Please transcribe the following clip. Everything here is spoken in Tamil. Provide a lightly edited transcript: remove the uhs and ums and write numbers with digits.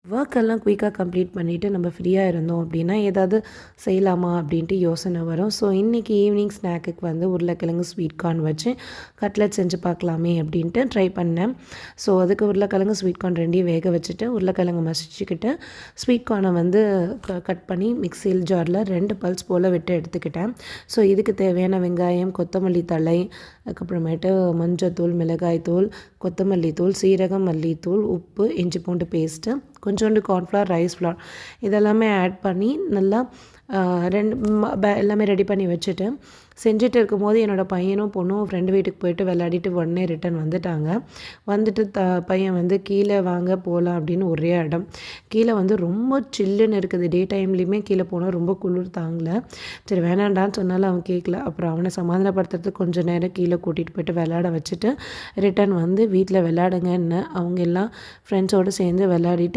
ஒர்க் எல்லாம் குயிக்காக கம்ப்ளீட் பண்ணிவிட்டு நம்ம ஃப்ரீயாக இருந்தோம் அப்படின்னா ஏதாவது செய்யலாமா அப்படின்ட்டு யோசனை வரும். ஸோ இன்றைக்கி ஈவினிங் ஸ்நாக்குக்கு வந்து உருளைக்கிழங்கு ஸ்வீட் கார்ன் வச்சு கட்லெட் செஞ்சு பார்க்கலாமே அப்படின்ட்டு ட்ரை பண்ணேன். ஸோ அதுக்கு உருளைக்கிழங்கு ஸ்வீட் கார்ன் ரெண்டையும் வேக வச்சுட்டு உருளைக்கிழங்கு மசிச்சுக்கிட்டு ஸ்வீட் கார்னை வந்து கட் பண்ணி மிக்சியில் ஜாரில் 2 பல்ஸ் போல் விட்டு எடுத்துக்கிட்டேன். ஸோ இதுக்கு தேவையான வெங்காயம், கொத்தமல்லி தழை, அதுக்கப்புறமேட்டு மஞ்சத்தூள், மிளகாய்த்தூள், கொத்தமல்லி தூள், சீரகம், மல்லித்தூள், உப்பு, இஞ்சி பூண்டு பேஸ்ட்டு, கொஞ்சோண்டு கார்ன்ஃப்ளவர், ரைஸ் ஃப்ளார் இதெல்லாமே ஆட் பண்ணி நல்லா எல்லாமே ரெடி பண்ணி வச்சுட்டு செஞ்சுட்டு இருக்கும்போது என்னோடய பையனும் பொண்ணும் ஃப்ரெண்டு வீட்டுக்கு போயிட்டு விளையாடிட்டு உடனே ரிட்டன் வந்துட்டாங்க. வந்துட்டு பையன் வந்து கீழே வாங்க போகலாம் அப்படின்னு ஒரே இடம். கீழே வந்து ரொம்ப சில்லுன்னு இருக்குது. டே டைம்லேயுமே கீழே போனால் ரொம்ப குளிர் தாங்கலை. சரி வேணாண்டான்னு சொன்னாலும் அவன் கேட்கல. அப்புறம் அவனை சமாதானப்படுத்துறதுக்கு கொஞ்சம் நேரம் கீழே கூட்டிகிட்டு போயிட்டு விளையாட வச்சுட்டு ரிட்டன் வந்து வீட்டில் விளையாடுங்கன்னு அவங்க எல்லாம் ஃப்ரெண்ட்ஸோடு சேர்ந்து விளையாடிட்டு